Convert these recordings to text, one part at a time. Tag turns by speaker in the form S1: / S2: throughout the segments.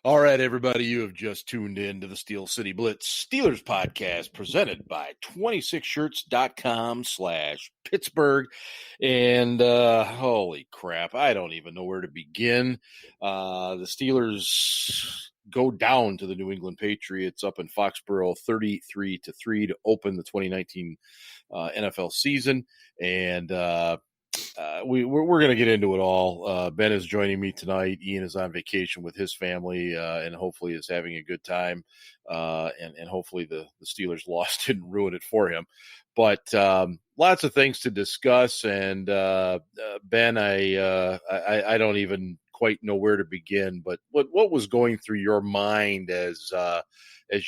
S1: All right, everybody, you have just tuned in to the Steel City Blitz Steelers podcast presented by 26shirts.com/Pittsburgh. And holy crap, I don't even know where to begin. The Steelers go down to the New England Patriots up in Foxborough 33-3 to open the 2019 NFL season. And we're going to get into it all. Ben is joining me tonight. Ian is on vacation with his family and hopefully is having a good time. And hopefully the Steelers loss didn't ruin it for him. But lots of things to discuss. And Ben, I don't even quite know where to begin. But what was going through your mind as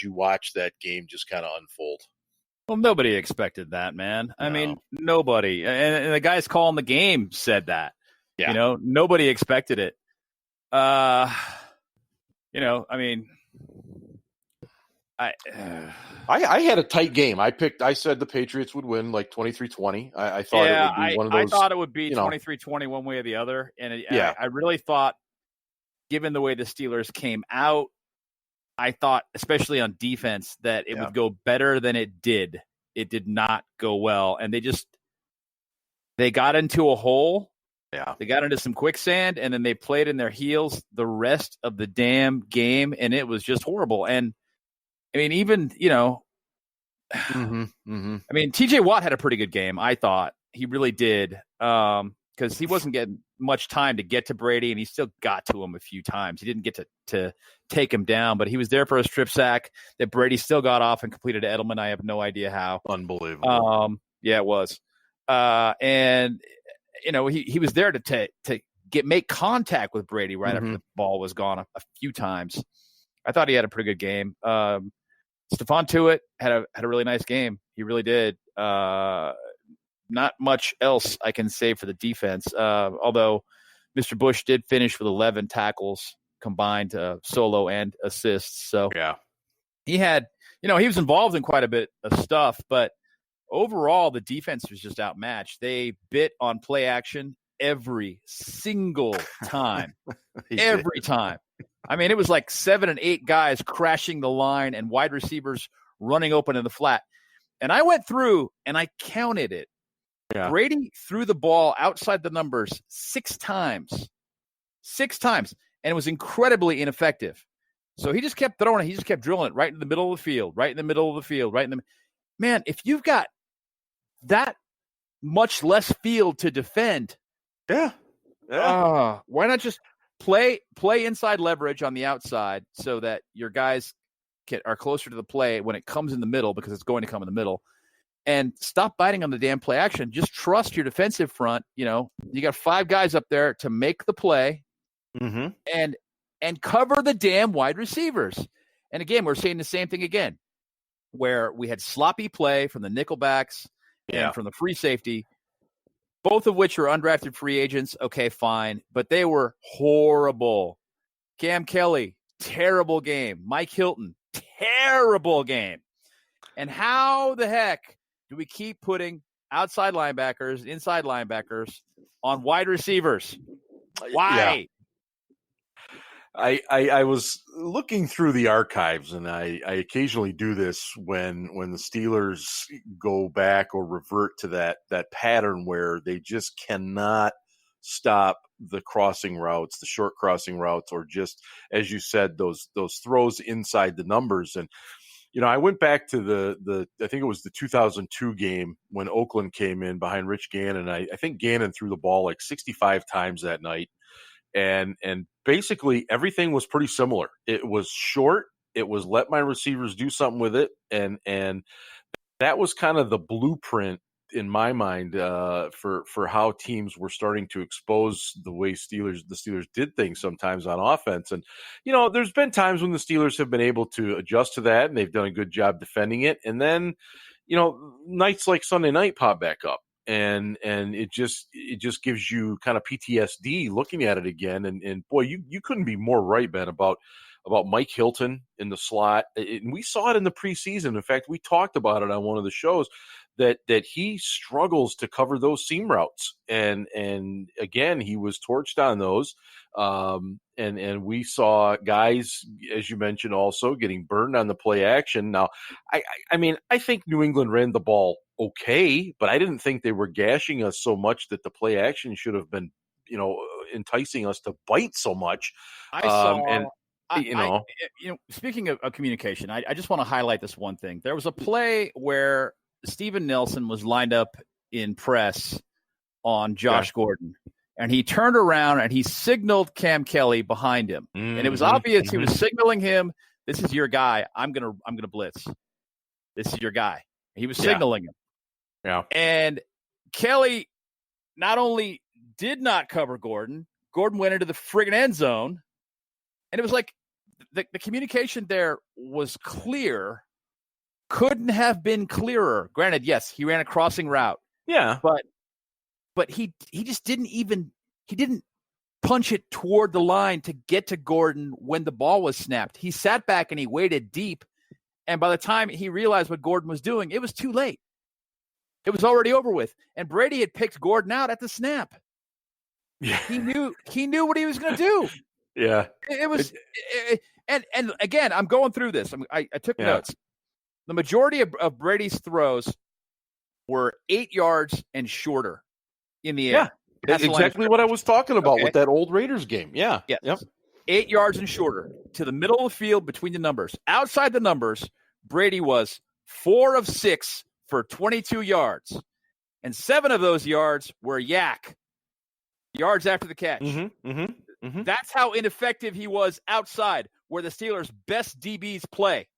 S1: you watched that game just kind of unfold?
S2: Well, nobody expected that, man. I mean, nobody. And the guys calling the game said that. Yeah. You know, nobody expected it. I mean,
S1: I had a tight game. I said the Patriots would win like 23-20. I thought it would be one of those.
S2: I thought it would be 23-20 one way or the other. And I really thought, given the way the Steelers came out, I thought, especially on defense, that it would go better than it did. It did not go well. And they got into a hole. Yeah. They got into some quicksand, and then they played in their heels the rest of the damn game, and it was just horrible. And, I mean, even, I mean, T.J. Watt had a pretty good game, I thought. He really did. Because he wasn't getting much time to get to Brady, and he still got to him a few times. He didn't get to take him down, but he was there for a strip sack that Brady still got off and completed to Edelman. I have no idea how.
S1: Unbelievable.
S2: Yeah, it was. And, he was there to make contact with Brady right after the ball was gone a few times. I thought he had a pretty good game. Stephon Tuitt had a really nice game. He really did. Not much else I can say for the defense, although Mr. Bush did finish with 11 tackles combined, solo and assists. So he had, he was involved in quite a bit of stuff, but overall the defense was just outmatched. They bit on play action every single time, every time. I mean, it was like 7 and 8 guys crashing the line and wide receivers running open in the flat. And I went through and I counted it. Yeah. Brady threw the ball outside the numbers 6 times. 6 times. And it was incredibly ineffective. So he just kept throwing it. He just kept drilling it right in the middle of the field, right in the middle of the field, right in the – man, if you've got that much less field to defend, why not just play inside leverage on the outside so that your guys are closer to the play when it comes in the middle, because it's going to come in the middle. And stop biting on the damn play action. Just trust your defensive front. You got 5 guys up there to make the play and cover the damn wide receivers. And again, we're saying the same thing again, where we had sloppy play from the nickelbacks and from the free safety, both of which are undrafted free agents. Okay, fine. But they were horrible. Cam Kelly, terrible game. Mike Hilton, terrible game. And how the heck do we keep putting outside linebackers, inside linebackers on wide receivers? Why?
S1: Yeah. I was looking through the archives, and I occasionally do this when the Steelers go back or revert to that pattern where they just cannot stop the crossing routes, the short crossing routes, or just, as you said, those throws inside the numbers. And I went back to the I think it was the 2002 game when Oakland came in behind Rich Gannon. I think Gannon threw the ball like 65 times that night. And basically everything was pretty similar. It was short. It was let my receivers do something with it. And that was kind of the blueprint in my mind for how teams were starting to expose the way the Steelers did things sometimes on offense. And, there's been times when the Steelers have been able to adjust to that, and they've done a good job defending it. And then, nights like Sunday night pop back up. And it just gives you kind of PTSD looking at it again. And boy, you couldn't be more right, Ben, about Mike Hilton in the slot. And we saw it in the preseason. In fact, we talked about it on one of the shows. that he struggles to cover those seam routes. And again, he was torched on those. And we saw guys, as you mentioned, also getting burned on the play action. Now, I mean, I think New England ran the ball okay, but I didn't think they were gashing us so much that the play action should have been, enticing us to bite so much.
S2: I saw,
S1: And
S2: speaking of communication, I just want to highlight this one thing. There was a play where Steven Nelson was lined up in press on Josh Gordon, and he turned around and he signaled Cam Kelly behind him, and it was obvious he was signaling him. This is your guy. I'm gonna blitz. This is your guy. He was signaling him.
S1: Yeah.
S2: And Kelly not only did not cover Gordon went into the friggin' end zone, and it was like the communication there was clear. Couldn't have been clearer. Granted, yes, he ran a crossing route.
S1: Yeah.
S2: But he just didn't punch it toward the line to get to Gordon when the ball was snapped. He sat back and he waited deep. And by the time he realized what Gordon was doing, it was too late. It was already over with. And Brady had picked Gordon out at the snap.
S1: Yeah.
S2: He knew what he was going to do.
S1: Yeah.
S2: It was and again, I'm going through this. I took notes. The majority of Brady's throws were 8 yards and shorter in the air.
S1: Yeah, that's exactly what I was talking about with that old Raiders game. Yeah.
S2: Yes.
S1: Yep.
S2: 8 yards and shorter to the middle of the field between the numbers. Outside the numbers, Brady was 4 of 6 for 22 yards. And 7 of those yards were yards after the catch. That's how ineffective he was outside, where the Steelers' best DBs play.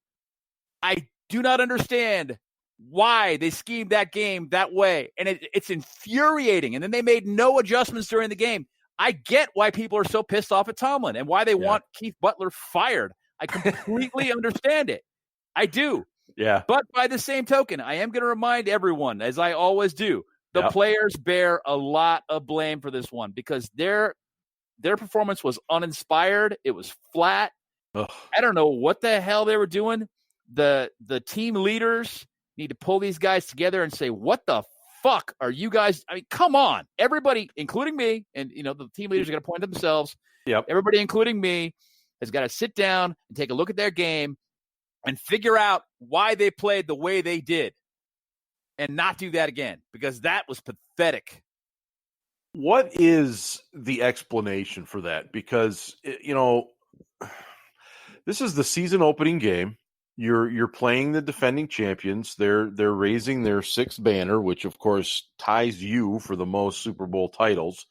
S2: I do not understand why they schemed that game that way. And it's infuriating. And then they made no adjustments during the game. I get why people are so pissed off at Tomlin and why they want Keith Butler fired. I completely understand it. I do.
S1: Yeah.
S2: But by the same token, I am going to remind everyone, as I always do, the players bear a lot of blame for this one because their performance was uninspired. It was flat.
S1: Ugh.
S2: I don't know what the hell they were doing. The team leaders need to pull these guys together and say, what the fuck are you guys? I mean, come on. Everybody, including me, and the team leaders are going to point to themselves.
S1: Yep.
S2: Everybody, including me, has got to sit down and take a look at their game and figure out why they played the way they did and not do that again, because that was pathetic.
S1: What is the explanation for that? Because, this is the season opening game. You're playing the defending champions. They're raising their 6th banner, which of course ties you for the most Super Bowl titles.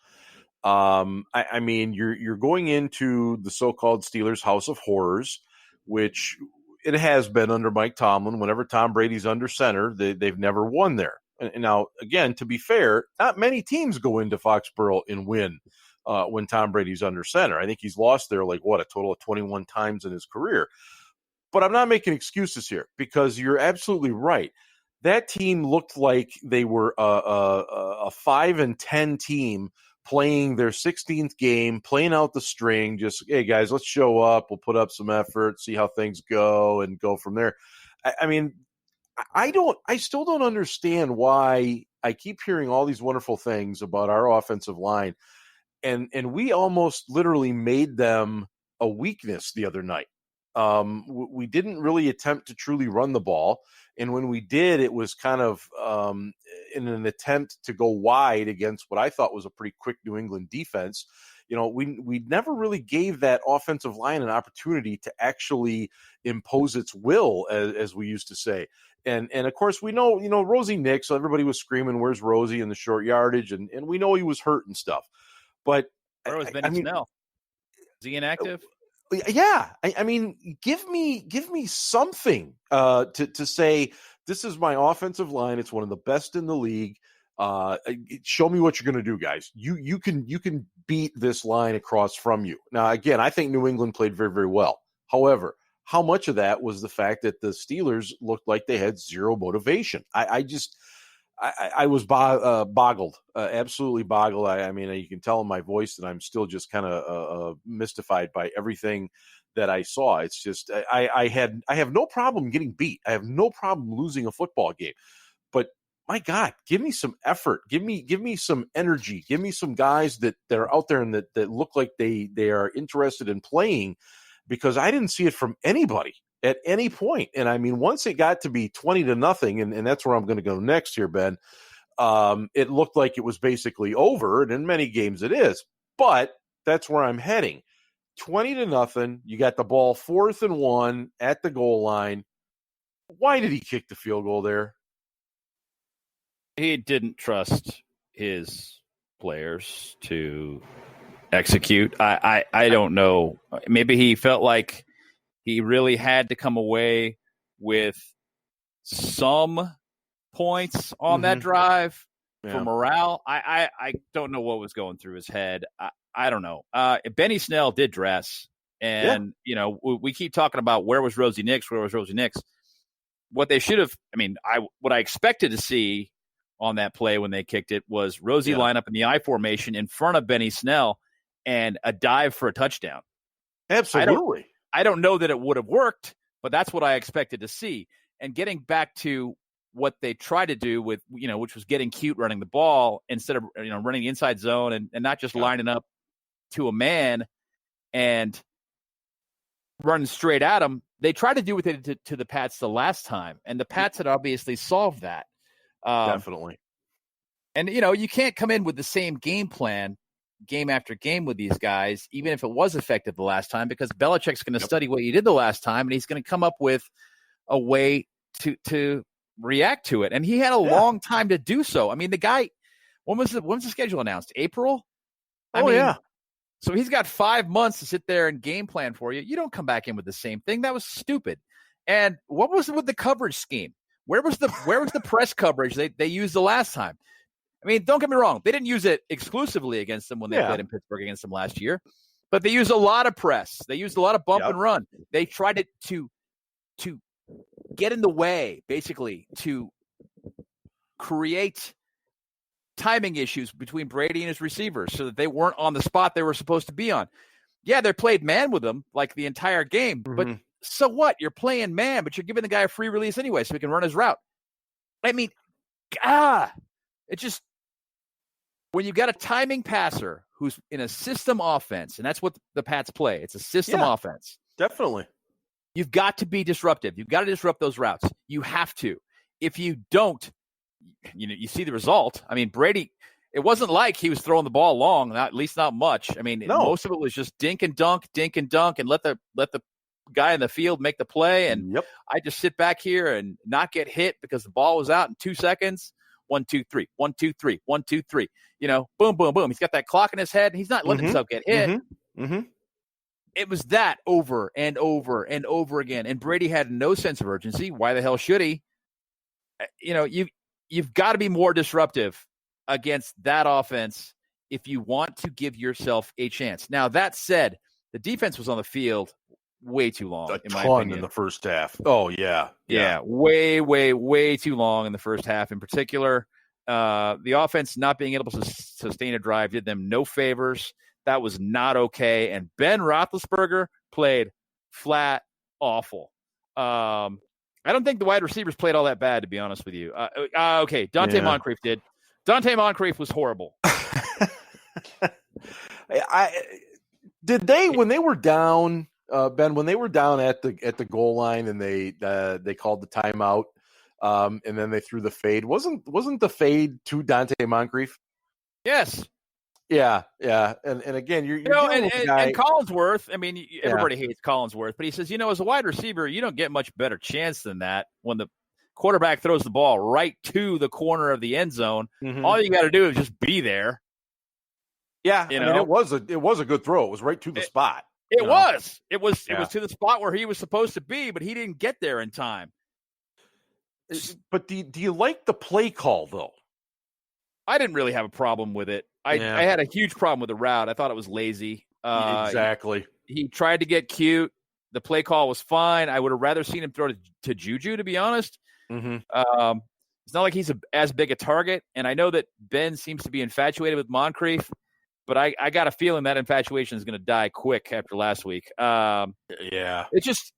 S1: I mean, you're going into the so-called Steelers House of Horrors, which it has been under Mike Tomlin. Whenever Tom Brady's under center, they've never won there. And now, again, to be fair, not many teams go into Foxborough and win when Tom Brady's under center. I think he's lost there a total of 21 times in his career. But I'm not making excuses here because you're absolutely right. That team looked like they were a 5-10 team playing their 16th game, playing out the string. Just, hey guys, let's show up. We'll put up some effort, see how things go, and go from there. I mean, I still don't understand why I keep hearing all these wonderful things about our offensive line, and we almost literally made them a weakness the other night. We didn't really attempt to truly run the ball. And when we did, it was kind of in an attempt to go wide against what I thought was a pretty quick New England defense. We never really gave that offensive line an opportunity to actually impose its will, as we used to say. And of course, we know, Rosie Nix, so everybody was screaming, where's Rosie in the short yardage? And we know he was hurt and stuff. But
S2: where was Benny Snell? Is he inactive?
S1: Yeah, I mean, give me something to say. This is my offensive line. It's one of the best in the league. Show me what you're going to do, guys. You can beat this line across from you. Now, again, I think New England played very, very well. However, how much of that was the fact that the Steelers looked like they had zero motivation? I was boggled, absolutely boggled. I mean, you can tell in my voice that I'm still just kind of mystified by everything that I saw. It's just I have no problem getting beat. I have no problem losing a football game, but my God, give me some effort. Give me some energy. Give me some guys that are out there and that look like they are interested in playing, because I didn't see it from anybody at any point. And I mean, once it got to be 20-0, and that's where I'm going to go next here, Ben, it looked like it was basically over. And in many games it is, but that's where I'm heading. 20-0. You got the ball 4th and 1 at the goal line. Why did he kick the field goal there?
S2: He didn't trust his players to execute. I don't know. Maybe he felt like he really had to come away with some points on that drive for morale. I don't know what was going through his head. I don't know. Benny Snell did dress, and we keep talking about where was Rosie Nix? What they should have. I mean, what I expected to see on that play when they kicked it was Rosie line up in the I formation in front of Benny Snell and a dive for a touchdown.
S1: Absolutely.
S2: I don't know that it would have worked, but that's what I expected to see. And getting back to what they tried to do with, which was getting cute running the ball instead of, running the inside zone and not just lining up to a man and running straight at him. They tried to do what they did to the Pats the last time, and the Pats had obviously solved that.
S1: Definitely.
S2: And, you can't come in with the same game plan game after game with these guys, even if it was effective the last time, because Belichick's going to study what you did the last time, and he's going to come up with a way to react to it. And he had a long time to do so. I mean, the guy, when was the schedule announced? April? So he's got 5 months to sit there and game plan for you. You don't come back in with the same thing. That was stupid. And what was with the coverage scheme? Where was the press coverage they used the last time? I mean, don't get me wrong. They didn't use it exclusively against them when they played in Pittsburgh against them last year, but they used a lot of press. They used a lot of bump and run. They tried to get in the way, basically, to create timing issues between Brady and his receivers so that they weren't on the spot they were supposed to be on. Yeah, they played man with them like the entire game, but so what? You're playing man, but you're giving the guy a free release anyway so he can run his route. I mean, it just, when you got a timing passer who's in a system offense, and that's what the Pats play. It's a system offense.
S1: Definitely.
S2: You've got to be disruptive. You've got to disrupt those routes. You have to. If you don't, you see the result. I mean, Brady, it wasn't like he was throwing the ball long, at least not much. I mean, most of it was just dink and dunk, and let the guy in the field make the play. And I just sit back here and not get hit because the ball was out in 2 seconds. 1, 2, 3, 1, 2, 3, 1, 2, 3. Boom, boom, boom. He's got that clock in his head, and he's not letting himself get hit. It was that over and over and over again. And Brady had no sense of urgency. Why the hell should he? You've got to be more disruptive against that offense if you want to give yourself a chance. Now, that said, the defense was on the field way too long.
S1: In my opinion, in the first half. Oh, yeah.
S2: Way, way, way too long in the first half in particular. The offense not being able to sustain a drive did them no favors. That was not okay. And Ben Roethlisberger played flat awful. I don't think the wide receivers played all that bad, to be honest with you. Okay, Dante Moncrief did. Dante Moncrief was horrible.
S1: Did they, when they were down, Ben, when they were down at the goal line and they called the timeout, and then they threw the fade, wasn't the fade to Dante Moncrief?
S2: Yes.
S1: Yeah. And again, you're
S2: and Collinsworth. I mean, everybody hates Collinsworth, but he says, as a wide receiver, you don't get much better chance than that when the quarterback throws the ball right to the corner of the end zone. All you got to do is just be there.
S1: Yeah, I mean, it was a good throw. It was right to the spot.
S2: It was to the spot where he was supposed to be, but he didn't get there in time.
S1: But do you like the play call though?
S2: I didn't really have a problem with it. I had a huge problem with the route. I thought it was lazy.
S1: Exactly.
S2: He tried to get cute. The play call was fine. I would have rather seen him throw to Juju, to be honest. It's not like he's as big a target. And I know that Ben seems to be infatuated with Moncrief, but I got a feeling that infatuation is going to die quick after last week. It's just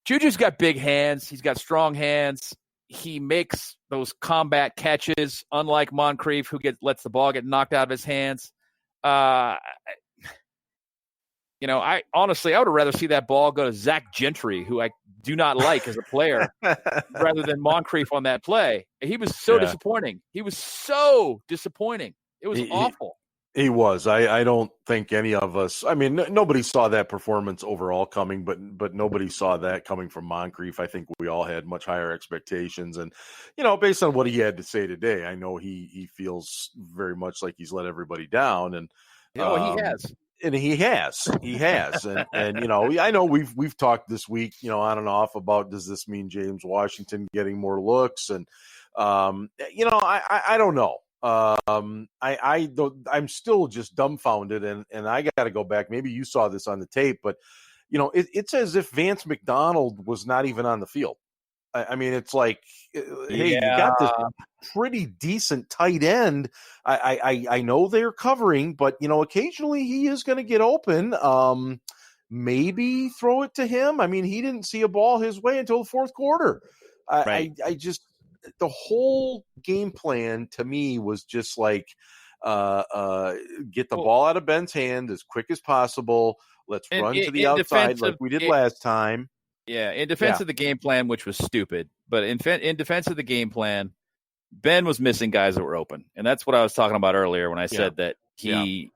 S2: Juju's got big hands. He's got strong hands. he makes those combat catches, unlike Moncrief, who lets the ball get knocked out of his hands. I would have rather see that ball go to Zach Gentry, who I do not like as a player, rather than Moncrief on that play. He was so disappointing. He was so disappointing. It was awful.
S1: He was. I don't think any of us. I mean, nobody saw that performance overall coming, but nobody saw that coming from Moncrief. I think we all had much higher expectations, and based on what he had to say today, I know he feels very much like he's let everybody down, and
S2: he has.
S1: And he has, and I know we've talked this week, on and off about, does this mean James Washington getting more looks? And I don't know. I'm still just dumbfounded, and I got to go back. Maybe you saw this on the tape, but it's as if Vance McDonald was not even on the field. I mean, it's like, hey, you got this pretty decent tight end. I know they're covering, but occasionally he is going to get open. Maybe throw it to him. I mean, he didn't see a ball his way until the fourth quarter. I just, the whole game plan to me was just like, get the ball out of Ben's hand as quick as possible. Let's run to the outside like we did last time.
S2: Yeah, in defense of the game plan, which was stupid, but in defense of the game plan, Ben was missing guys that were open, and that's what I was talking about earlier when I said that he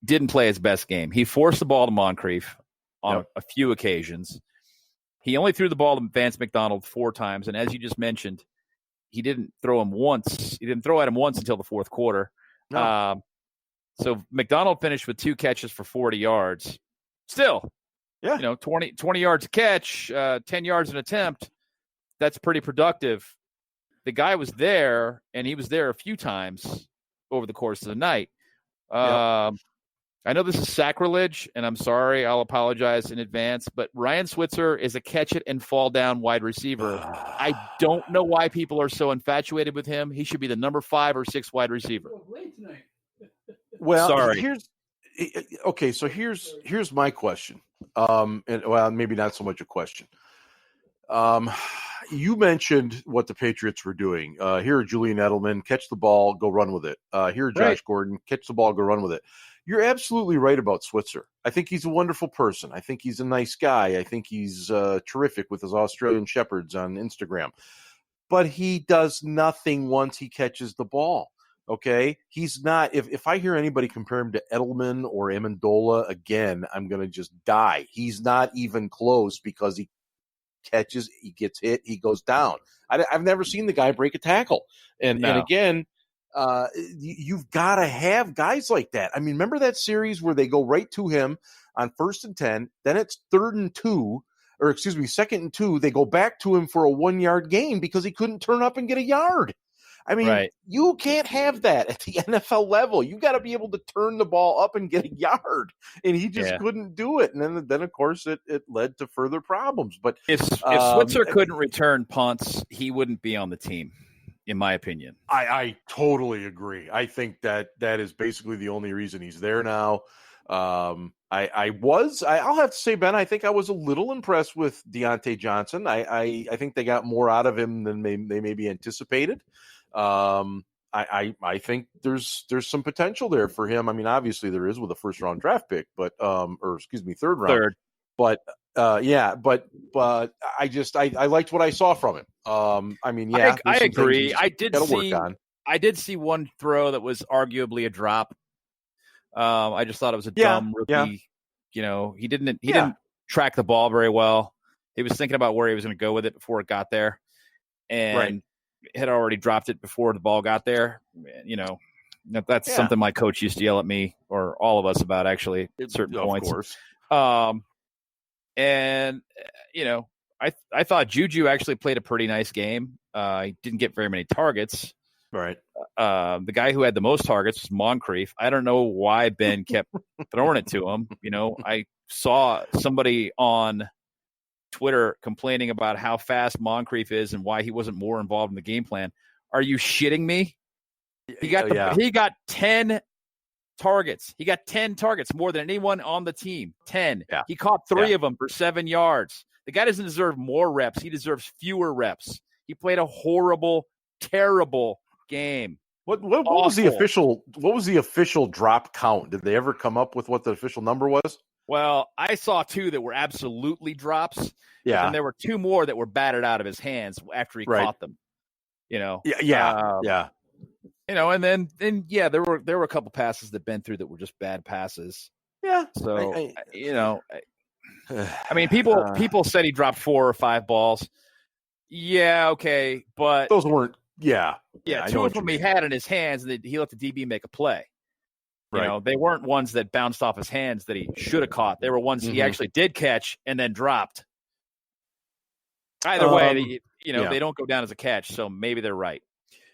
S2: didn't play his best game. He forced the ball to Moncrief on a few occasions. He only threw the ball to Vance McDonald 4 times, and as you just mentioned, he didn't throw him once. He didn't throw at him once until the fourth quarter. No. So McDonald finished with 2 catches for 40 yards. Still. Yeah, 20 yards a catch, 10 yards an attempt. That's pretty productive. The guy was there, and he was there a few times over the course of the night. I know this is sacrilege, and I'm sorry. I'll apologize in advance. But Ryan Switzer is a catch-it-and-fall-down wide receiver. I don't know why people are so infatuated with him. He should be the number 5 or 6 wide receiver.
S1: Well,
S2: sorry.
S1: Here's my question. Maybe not so much a question. You mentioned what the Patriots were doing. Here, Julian Edelman, catch the ball, go run with it. Here, Josh Gordon, catch the ball, go run with it. You're absolutely right about Switzer. I think he's a wonderful person. I think he's a nice guy. I think he's terrific with his Australian Shepherds on Instagram. But he does nothing once he catches the ball. Okay, he's not. If I hear anybody compare him to Edelman or Amendola again, I'm going to just die. He's not even close because he catches, he gets hit, he goes down. I've never seen the guy break a tackle. And again, you've got to have guys like that. I mean, remember that series where they go right to him on 1st and 10, then it's 2nd and 2. They go back to him for a 1-yard gain because he couldn't turn up and get a yard. I mean, you can't have that at the NFL level. You got to be able to turn the ball up and get a yard, and he just couldn't do it. And then of course, it led to further problems. But
S2: if Switzer couldn't return punts, he wouldn't be on the team, in my opinion.
S1: I totally agree. I think that is basically the only reason he's there now. I'll have to say, Ben, I think I was a little impressed with Deontay Johnson. I think they got more out of him than they maybe anticipated. I think there's some potential there for him. I mean, obviously there is with a 1st-round draft pick, but 3rd round. But I liked what I saw from him. I
S2: agree. I did see one throw that was arguably a drop. I just thought it was a dumb rookie. Yeah. He didn't track the ball very well. He was thinking about where he was going to go with it before it got there, and had already dropped it before the ball got there. That's something my coach used to yell at me or all of us about, actually, at certain points. Of course. I thought Juju actually played a pretty nice game. He didn't get very many targets.
S1: Right.
S2: The guy who had the most targets was Moncrief. I don't know why Ben kept throwing it to him. I saw somebody on Twitter complaining about how fast Moncrief is and why he wasn't more involved in the game plan. Are you shitting me? He got 10 targets. He got 10 targets, more than anyone on the team. 10. Yeah. He caught 3 of them for 7 yards. The guy doesn't deserve more reps. He deserves fewer reps. He played a horrible, terrible game.
S1: What was the official drop count? Did they ever come up with what the official number was?
S2: Well, I saw 2 that were absolutely drops.
S1: Yeah.
S2: And there were 2 more that were batted out of his hands after he caught them.
S1: Yeah.
S2: And then there were a couple passes that bent through that were just bad passes.
S1: Yeah.
S2: So I mean, people said he dropped 4 or 5 balls. Yeah, okay, but
S1: those weren't. Yeah,
S2: 2 of them he had in his hands, and he let the DB make a play.
S1: Right.
S2: You know, they weren't ones that bounced off his hands that he should have caught. They were ones he actually did catch and then dropped. Either way, they don't go down as a catch, so maybe they're right.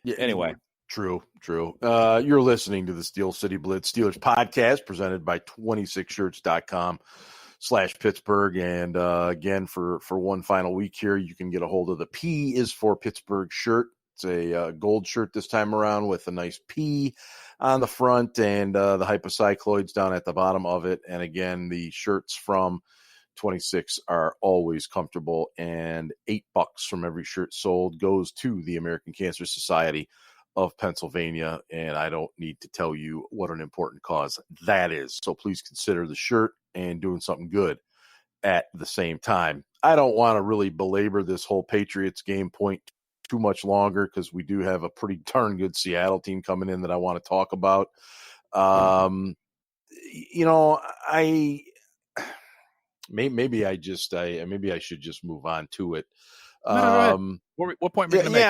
S1: Yeah,
S2: anyway.
S1: True. You're listening to the Steel City Blitz Steelers podcast presented by 26shirts.com/Pittsburgh. And again, for one final week here, you can get a hold of the P is for Pittsburgh shirt. It's a gold shirt this time around with a nice P on the front and the hypocycloids down at the bottom of it. And again, the shirts from 26 are always comfortable, and $8 from every shirt sold goes to the American Cancer Society of Pennsylvania. And I don't need to tell you what an important cause that is. So please consider the shirt and doing something good at the same time. I don't want to really belabor this whole Patriots game point too much longer because we do have a pretty darn good Seattle team coming in that I want to talk about. Maybe I should just move on to it.
S2: What point were you going to make?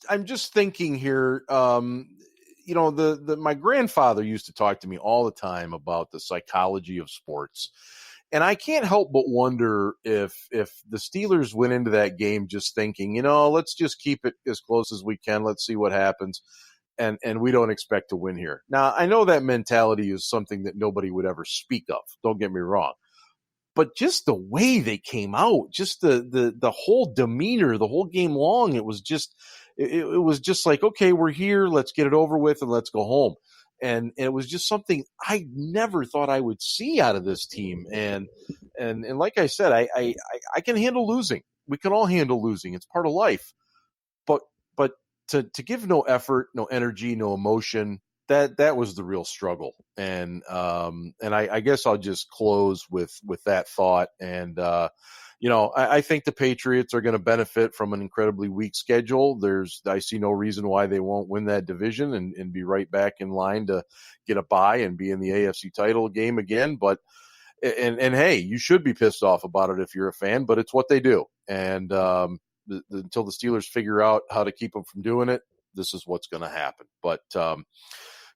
S1: I'm just thinking here. My grandfather used to talk to me all the time about the psychology of sports. And I can't help but wonder if the Steelers went into that game just thinking, let's just keep it as close as we can. Let's see what happens. And we don't expect to win here. Now, I know that mentality is something that nobody would ever speak of. Don't get me wrong. But just the way they came out, just the whole demeanor, the whole game long, it was just like, okay, we're here. Let's get it over with and let's go home. And it was just something I never thought I would see out of this team. And like I said, I can handle losing. We can all handle losing. It's part of life. But to give no effort, no energy, no emotion, that was the real struggle. And I guess I'll just close with that thought. And I think the Patriots are going to benefit from an incredibly weak schedule. I see no reason why they won't win that division and be right back in line to get a bye and be in the AFC title game again. But hey, you should be pissed off about it if you're a fan, but it's what they do. And until the Steelers figure out how to keep them from doing it, this is what's going to happen. But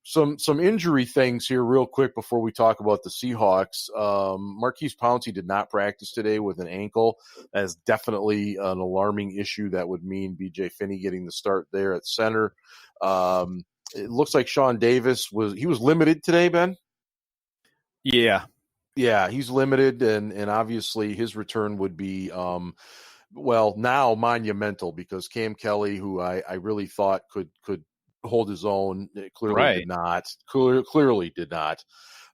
S1: some injury things here real quick before we talk about the Seahawks. Marquise Pouncey did not practice today with an ankle. That is definitely an alarming issue. That would mean B.J. Finney getting the start there at center. It looks like Sean Davis was limited today, Ben?
S2: Yeah,
S1: he's limited, and obviously his return would be now monumental because Cam Kelly, who I really thought could hold his own, clearly did not. Clearly did not.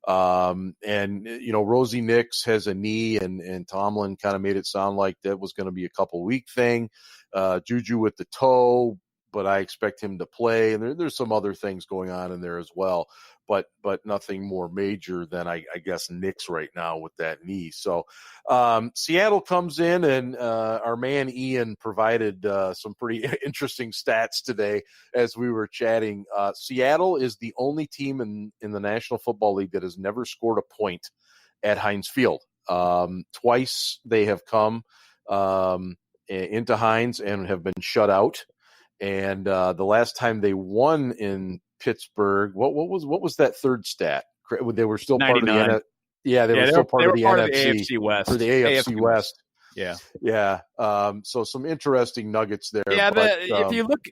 S1: Rosie Nix has a knee, and Tomlin kind of made it sound like that was going to be a couple week thing. Juju with the toe, but I expect him to play. And there's some other things going on in there as well, but nothing more major than I guess Nix right now with that knee. So Seattle comes in, and our man Ian provided some pretty interesting stats today as we were chatting. Seattle is the only team in the National Football League that has never scored a point at Heinz Field. Twice they have come into Heinz and have been shut out. And the last time they won in Pittsburgh, what was that third stat? They were still
S2: 99.
S1: Part of the they were still part of the NFC
S2: West.
S1: For the AFC West.
S2: Yeah.
S1: So some interesting nuggets there.
S2: Yeah, but if you look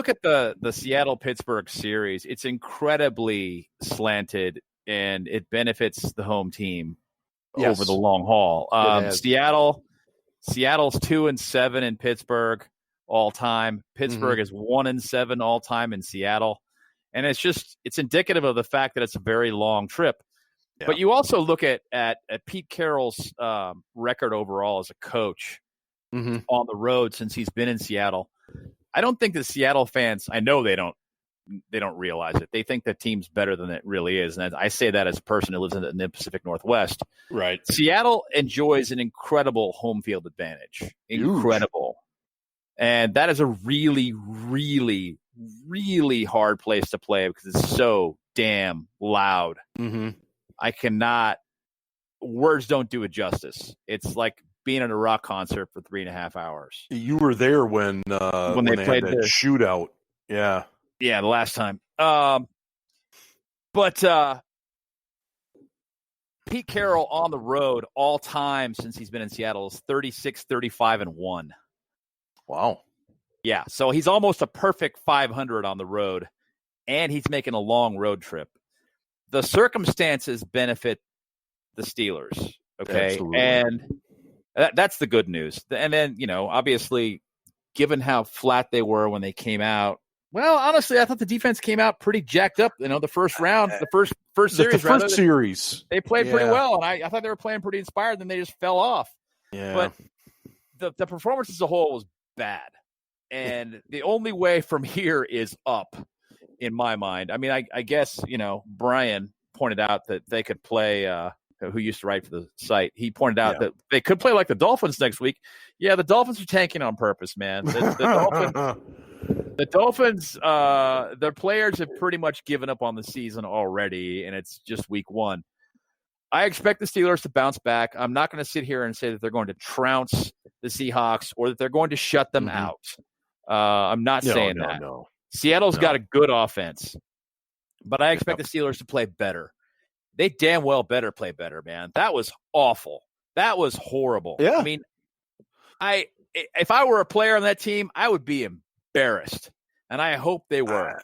S2: at the Seattle Pittsburgh series, it's incredibly slanted and it benefits the home team over the long haul. Seattle's 2-7 in Pittsburgh all time. Pittsburgh is 1-7 all time in Seattle. And it's indicative of the fact that it's a very long trip. But you also look at Pete Carroll's record overall as a coach on the road since he's been in Seattle. I don't think the Seattle fans, I know they don't realize it. They think the team's better than it really is. And I say that as a person who lives in the Pacific Northwest.
S1: Right.
S2: Seattle enjoys an incredible home field advantage. Incredible. And that is a really, really, really hard place to play because it's so damn loud. I cannot – words don't do it justice. It's like being at a rock concert for 3.5 hours.
S1: You were there when they played that shootout. Yeah.
S2: Yeah, the last time. But Pete Carroll on the road all time since he's been in Seattle is 36, 35, and 1.
S1: Wow.
S2: Yeah, so he's almost a perfect 500 on the road, and he's making a long road trip. The circumstances benefit the Steelers, okay?
S1: Absolutely.
S2: And that's the good news. And then, obviously, given how flat they were when they came out, well, honestly, I thought the defense came out pretty jacked up. The first round, the first series. They played pretty well, and I thought they were playing pretty inspired. Then they just fell off.
S1: Yeah.
S2: But the performance as a whole was bad, and the only way from here is up, in my mind. I mean, I guess Brian pointed out that they could play. Who used to write for the site? He pointed out that they could play like the Dolphins next week. Yeah, the Dolphins are tanking on purpose, man. The Dolphins, their players have pretty much given up on the season already, and it's just week 1. I expect the Steelers to bounce back. I'm not going to sit here and say that they're going to trounce the Seahawks or that they're going to shut them out. I'm not saying that.
S1: No.
S2: Seattle's got a good offense, but I expect the Steelers to play better. They damn well better play better, man. That was awful. That was horrible.
S1: Yeah.
S2: I mean, if I were a player on that team, I would be embarrassed, and I hope they were.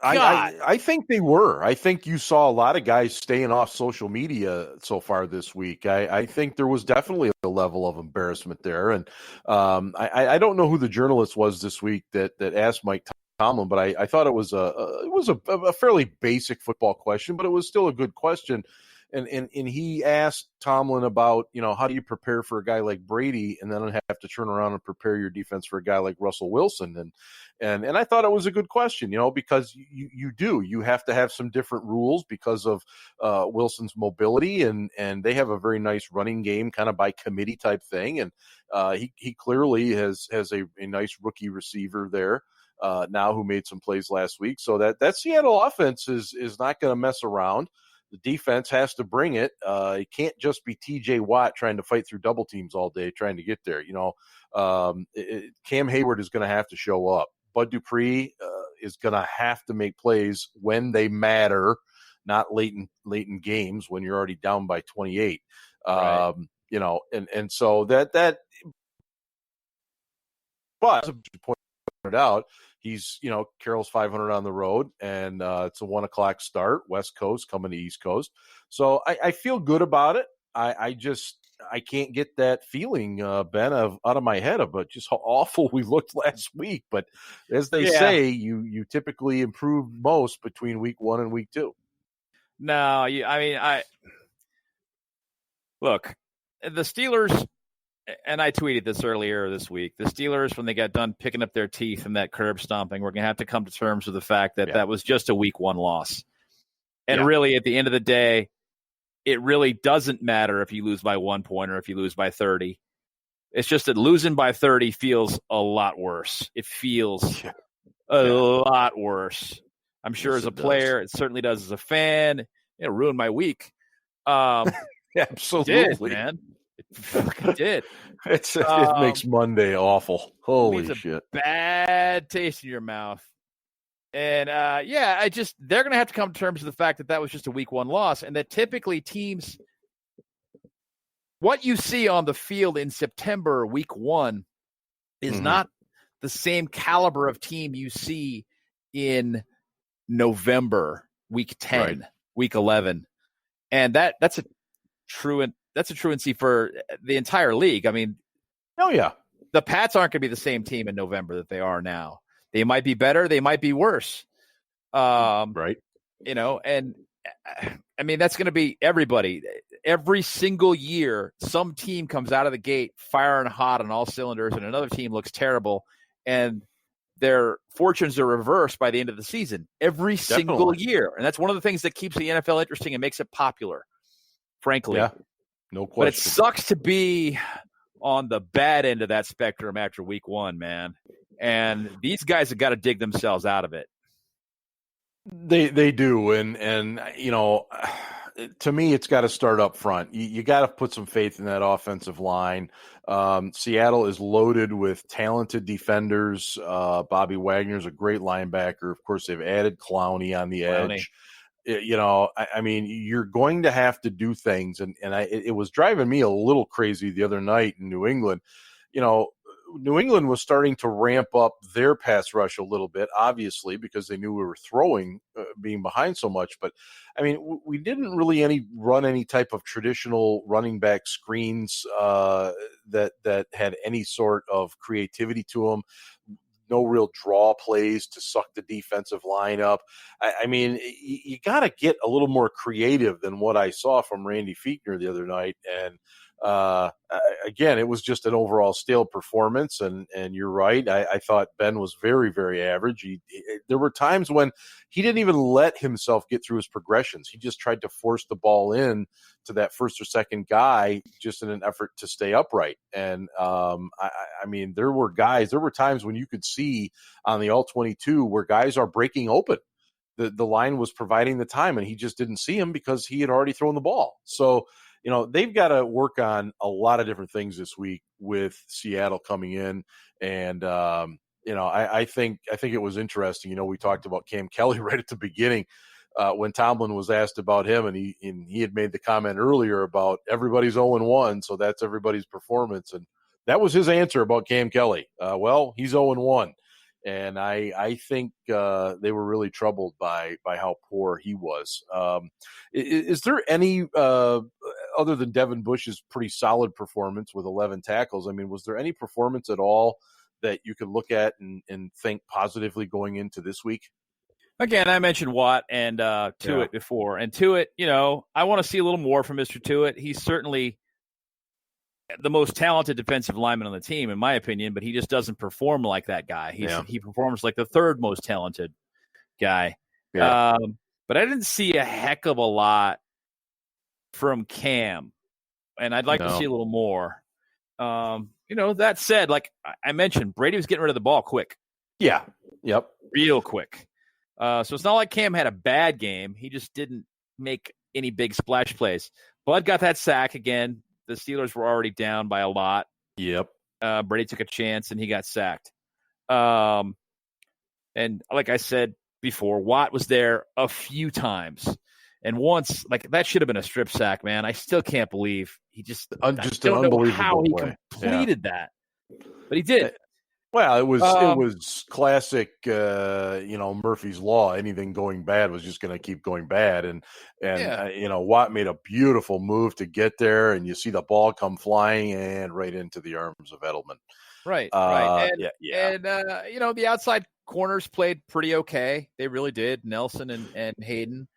S1: I think they were. I think you saw a lot of guys staying off social media so far this week. I think there was definitely a level of embarrassment there, and I don't know who the journalist was this week that asked Mike Tomlin, but I thought it was a fairly basic football question, but it was still a good question. And he asked Tomlin about, how do you prepare for a guy like Brady and then have to turn around and prepare your defense for a guy like Russell Wilson? And I thought it was a good question, because you have to have some different rules because of Wilson's mobility and they have a very nice running game kind of by committee type thing. And he clearly has a nice rookie receiver there. Now who made some plays last week. So that Seattle offense is not going to mess around. The defense has to bring it. It can't just be TJ Watt trying to fight through double teams all day trying to get there. Cam Hayward is going to have to show up. Bud Dupree is going to have to make plays when they matter, not late in games when you're already down by 28.
S2: Right.
S1: And so that but as you pointed out, he's, Carroll's 500 on the road, and it's a 1:00 start, West Coast coming to East Coast. So I feel good about it. I can't get that feeling, Ben, out of my head about just how awful we looked last week. But as they say, you typically improve most between week 1 and week 2.
S2: No, look, the Steelers. And I tweeted this earlier this week. The Steelers, when they got done picking up their teeth in that curb stomping, we're going to have to come to terms with the fact that that was just a week 1 loss. And really, at the end of the day, it really doesn't matter if you lose by 1 point or if you lose by 30. It's just that losing by 30 feels a lot worse. It feels a lot worse. I'm sure as a player, it certainly does as a fan. It ruined my week.
S1: Absolutely.
S2: It did, man. It fucking did.
S1: It makes Monday awful. Holy shit.
S2: Bad taste in your mouth. And they're going to have to come to terms with the fact that was just a week 1 loss, and that typically teams, what you see on the field in September, week 1, is not the same caliber of team you see in November, week 10, week 11. And that's a truancy for the entire league. I mean, the Pats aren't going to be the same team in November that they are now. They might be better. They might be worse. And I mean, that's going to be everybody. Every single year, some team comes out of the gate firing hot on all cylinders, and another team looks terrible, and their fortunes are reversed by the end of the season. Every single year. And that's one of the things that keeps the NFL interesting and makes it popular, frankly.
S1: Yeah, no question.
S2: But it sucks to be on the bad end of that spectrum after week one, man. And these guys have got to dig themselves out of it.
S1: They do, and you know, to me, it's got to start up front. You got to put some faith in that offensive line. Seattle is loaded with talented defenders. Bobby Wagner's a great linebacker. Of course, they've added Clowney on the edge. You know, I mean, you're going to have to do things, and it was driving me a little crazy the other night in New England. You know, New England was starting to ramp up their pass rush a little bit, obviously, because they knew we were throwing, being behind so much. But, I mean, we didn't really run any type of traditional running back screens that had any sort of creativity to them. No real draw plays to suck the defensive line up. I mean, you got to get a little more creative than what I saw from Randy Fichtner the other night. And, again, it was just an overall stale performance, and you're right. I thought Ben was very, very average. There were times when he didn't even let himself get through his progressions. He just tried to force the ball in to that first or second guy just in an effort to stay upright. And I mean, there were times when you could see on the all-22 where guys are breaking open. The line was providing the time, and he just didn't see him because he had already thrown the ball. So, you know, they've got to work on a lot of different things this week with Seattle coming in. And, you know, I think it was interesting. You know, we talked about Cam Kelly right at the beginning when Tomlin was asked about him, and he had made the comment earlier about everybody's 0-1, so that's everybody's performance. And that was his answer about Cam Kelly. Well, he's 0-1. And I think they were really troubled by how poor he was. Is there any other than Devin Bush's pretty solid performance with 11 tackles? I mean, was there any performance at all that you could look at and think positively going into this week?
S2: Again, I mentioned Watt and Tuitt before. And Tuitt, you know, I want to see a little more from Mr. Tuitt. He's certainly the most talented defensive lineman on the team, in my opinion, but he just doesn't perform like that guy. He performs like the third most talented guy. Yeah. But I didn't see a heck of a lot from Cam, and I'd like to see a little more. You know, that said, like I mentioned, Brady was getting rid of the ball quick.
S1: Yeah. Yep.
S2: Real quick. So it's not like Cam had a bad game. He just didn't make any big splash plays. Bud got that sack again. The Steelers were already down by a lot.
S1: Yep.
S2: Brady took a chance, and he got sacked. And like I said before, Watt was there a few times. And once, like, that should have been a strip sack, man. I still can't believe he just
S1: an unbelievable
S2: know how he
S1: play.
S2: completed that. But he did.
S1: Well, it was classic, you know, Murphy's Law. Anything going bad was just going to keep going bad. And you know, Watt made a beautiful move to get there, and you see the ball come flying and right into the arms of Edelman.
S2: Right, right. And,
S1: yeah.
S2: you know, the outside corners played pretty okay. They really did, Nelson and Hayden.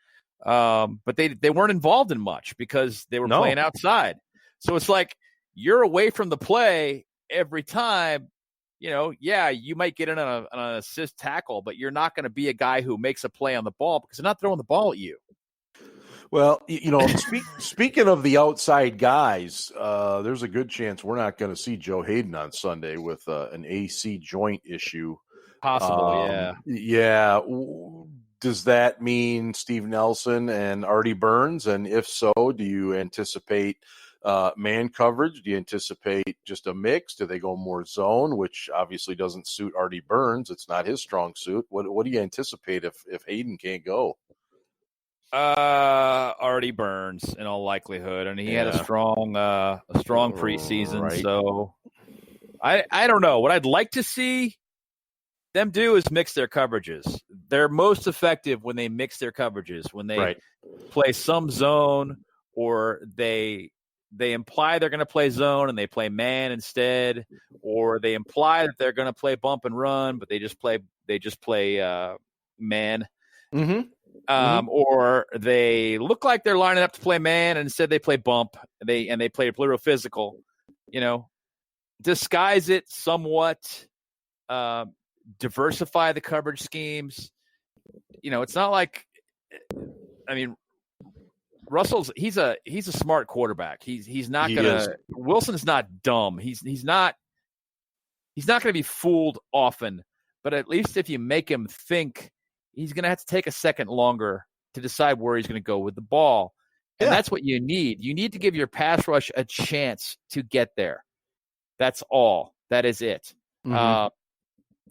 S2: But they weren't involved in much because they were playing outside. So it's like you're away from the play every time. You know, yeah, you might get in on an assist tackle, but you're not going to be a guy who makes a play on the ball because they're not throwing the ball at you.
S1: Well, you know, speaking of the outside guys, there's a good chance we're not going to see Joe Hayden on Sunday with an AC joint issue.
S2: Possible, yeah.
S1: Yeah. Does that mean Steve Nelson and Artie Burns? And if so, do you anticipate man coverage? Do you anticipate just a mix? Do they go more zone, which obviously doesn't suit Artie Burns? It's not his strong suit. What do you anticipate if Hayden can't go?
S2: Artie Burns in all likelihood, and he had a strong preseason. Right. So I don't know. What I'd like to see them do is mix their coverages. They're most effective when they mix their coverages, when they play some zone or they imply they're going to play zone and they play man instead, or they imply that they're going to play bump and run, but they just play man.
S1: Mm-hmm.
S2: or they look like they're lining up to play man, and instead they play bump. They play a little physical, disguise it somewhat, diversify the coverage schemes. It's not like, he's a smart quarterback. He's not gonna. Wilson's not dumb. He's not gonna be fooled often. But at least if you make him think, he's gonna have to take a second longer to decide where he's gonna go with the ball, and that's what you need. You need to give your pass rush a chance to get there. That's all. That is it.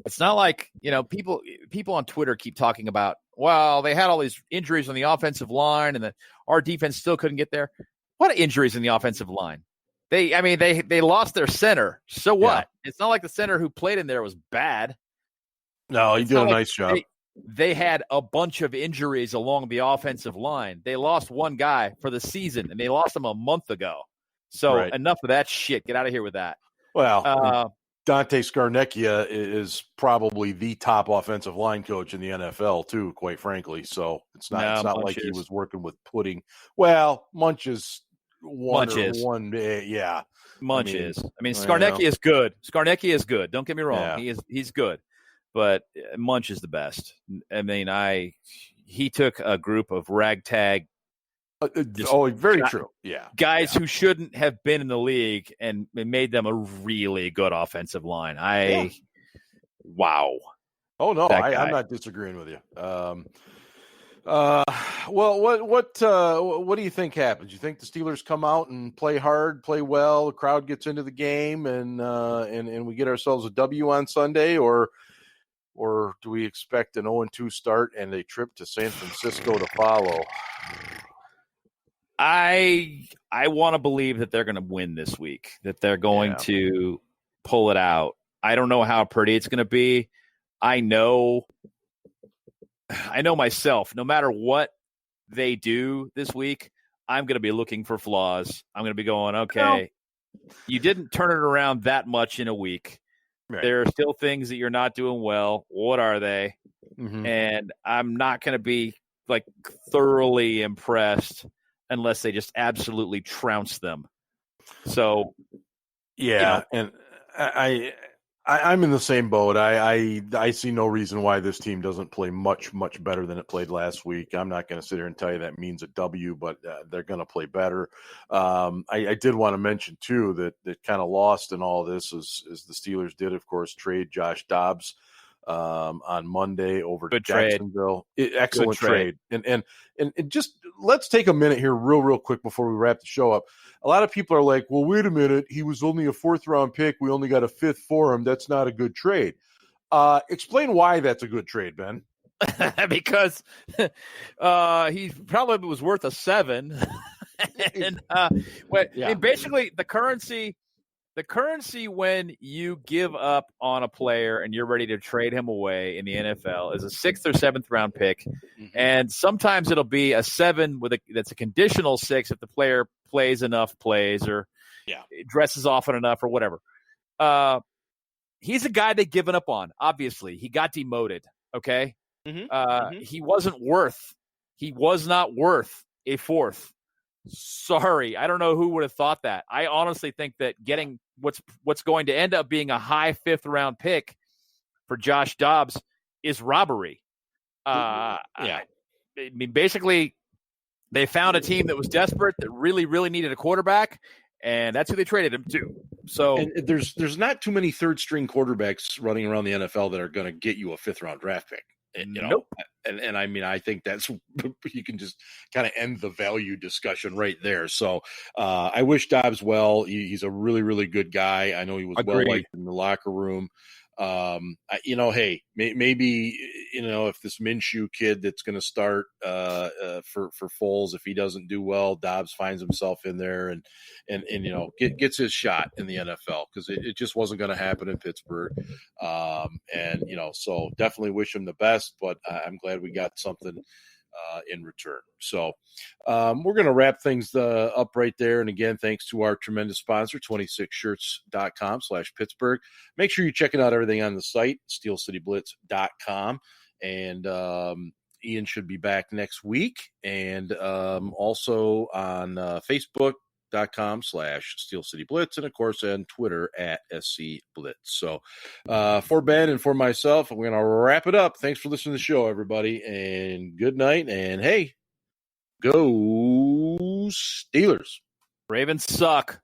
S2: It's not like, people on Twitter keep talking about, well, they had all these injuries on the offensive line and our defense still couldn't get there. What injuries in the offensive line? They lost their center. So what? Yeah. It's not like the center who played in there was bad.
S1: No, he did a nice job.
S2: They had a bunch of injuries along the offensive line. They lost one guy for the season, and they lost him a month ago. So enough of that shit. Get out of here with that.
S1: Well, Dante Scarnecchia is probably the top offensive line coach in the NFL too, quite frankly. So it's not like he was working with pudding. Well, Munch is one. Yeah.
S2: Munch is. Scarnecchia is good. Scarnecchia is good. Don't get me wrong. Yeah. He's good. But Munch is the best. He took a group of ragtag.
S1: Very true. Yeah.
S2: Guys who shouldn't have been in the league and made them a really good offensive line. Wow.
S1: Oh, no, I'm not disagreeing with you. Well, what do you think happens? You think the Steelers come out and play hard, play well, the crowd gets into the game, and we get ourselves a W on Sunday, or do we expect an 0-2 start and a trip to San Francisco to follow?
S2: I want to believe that they're going to win this week, that they're going to pull it out. I don't know how pretty it's going to be. I know myself, no matter what they do this week, I'm going to be looking for flaws. I'm going to be going, okay, you didn't turn it around that much in a week. Right. There are still things that you're not doing well. What are they? And I'm not going to be thoroughly impressed unless they just absolutely trounce them. So,
S1: and I'm in the same boat. I see no reason why this team doesn't play much better than it played last week. I'm not going to sit here and tell you that means a W, but they're going to play better. I did want to mention too that kind of lost in all this is the Steelers did, of course, trade Josh Dobbs on Monday over to Jacksonville. Excellent trade. And just let's take a minute here real quick before we wrap the show up. A lot of people are like, well, wait a minute. He was only a 4th round pick. We only got a 5th for him. That's not a good trade. Explain why that's a good trade, Ben.
S2: Because he probably was worth a 7. Basically the currency when you give up on a player and you're ready to trade him away in the NFL is a 6th or 7th round pick. And sometimes it'll be a 7 that's a conditional 6 if the player plays enough plays or dresses often enough or whatever. He's a guy they've given up on. Obviously, he got demoted. Okay. He was not worth a 4th. Sorry, I don't know who would have thought that. I honestly think that getting what's going to end up being a high 5th round pick for Josh Dobbs is robbery. Basically, they found a team that was desperate, that really, really needed a quarterback, and that's who they traded him to. So
S1: and there's not too many 3rd string quarterbacks running around the NFL that are going to get you a 5th round draft pick.
S2: Nope.
S1: And I think that's you can just kind of end the value discussion right there. So I wish Dobbs well. He's a really, really good guy. I know he was well liked in the locker room. Hey, maybe if this Minshew kid that's going to start for Foles, if he doesn't do well, Dobbs finds himself in there and gets his shot in the NFL, because it just wasn't going to happen in Pittsburgh. So definitely wish him the best, but I'm glad we got something in return. So we're going to wrap things up right there. And again, thanks to our tremendous sponsor, 26shirts.com/Pittsburgh. Make sure you're checking out everything on the site, steelcityblitz.com. And, Ian should be back next week, and also on Facebook.com/Steel City Blitz, and of course on Twitter @SC Blitz. So for Ben and for myself, we're going to wrap it up. Thanks for listening to the show, everybody, and good night. And hey, go Steelers.
S2: Ravens suck.